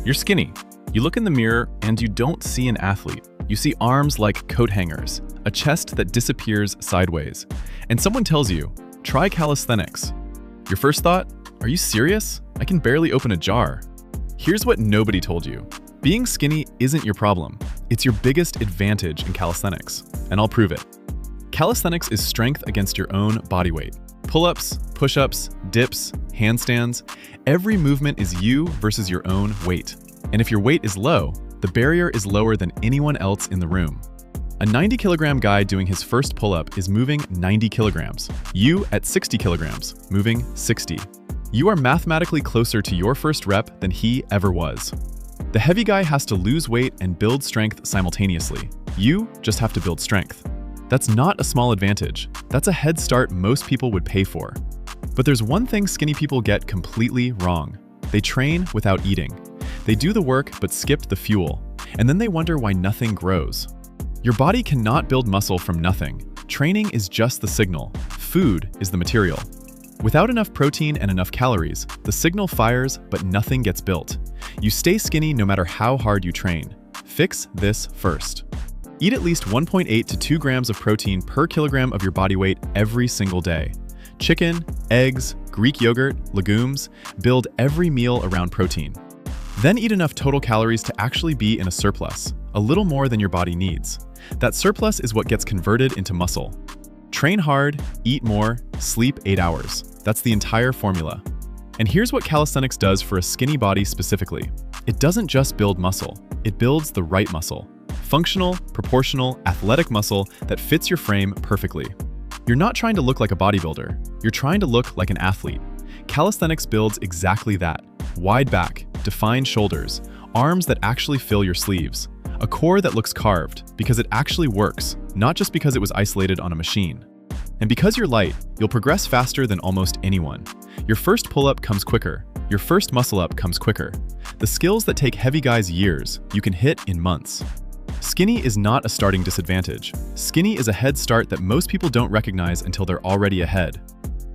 You're skinny. You look in the mirror and you don't see an athlete. You see arms like coat hangers, a chest that disappears sideways, and someone tells you, try calisthenics. Your first thought, are you serious? I can barely open a jar. Here's what nobody told you. Being skinny isn't your problem. It's your biggest advantage in calisthenics, and I'll prove it. Calisthenics is strength against your own body weight. Pull-ups, push-ups, dips, handstands, every movement is you versus your own weight. And if your weight is low, the barrier is lower than anyone else in the room. A 90-kilogram guy doing his first pull-up is moving 90 kilograms. You at 60 kilograms, moving 60. You are mathematically closer to your first rep than he ever was. The heavy guy has to lose weight and build strength simultaneously. You just have to build strength. That's not a small advantage. That's a head start most people would pay for. But there's one thing skinny people get completely wrong. They train without eating. They do the work but skip the fuel, and then they wonder why nothing grows. Your body cannot build muscle from nothing. Training is just the signal. Food is the material. Without enough protein and enough calories, the signal fires but nothing gets built. You stay skinny no matter how hard you train. Fix this first. Eat at least 1.8 to 2 grams of protein per kilogram of your body weight every single day. Chicken, eggs, Greek yogurt, legumes, build every meal around protein. Then eat enough total calories to actually be in a surplus, a little more than your body needs. That surplus is what gets converted into muscle. Train hard, eat more, sleep 8 hours. That's the entire formula. And here's what calisthenics does for a skinny body specifically. It doesn't just build muscle, it builds the right muscle. Functional, proportional, athletic muscle that fits your frame perfectly. You're not trying to look like a bodybuilder, you're trying to look like an athlete. Calisthenics builds exactly that. Wide back, defined shoulders, arms that actually fill your sleeves, a core that looks carved because it actually works, not just because it was isolated on a machine. And because you're light, you'll progress faster than almost anyone. Your first pull-up comes quicker. Your first muscle-up comes quicker. The skills that take heavy guys years, you can hit in months. Skinny is not a starting disadvantage. Skinny is a head start that most people don't recognize until they're already ahead.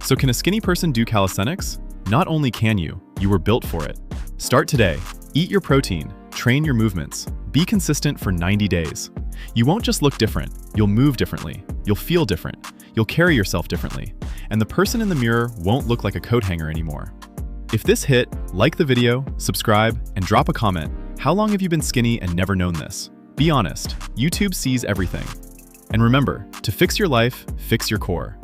So can a skinny person do calisthenics? Not only can you were built for it. Start today. Eat your protein, train your movements, be consistent for 90 days. You won't just look different, you'll move differently, you'll feel different, you'll carry yourself differently, and the person in the mirror won't look like a coat hanger anymore. If this hit, like the video, subscribe, and drop a comment. How long have you been skinny and never known this? Be honest, YouTube sees everything. And remember, to fix your life, fix your core.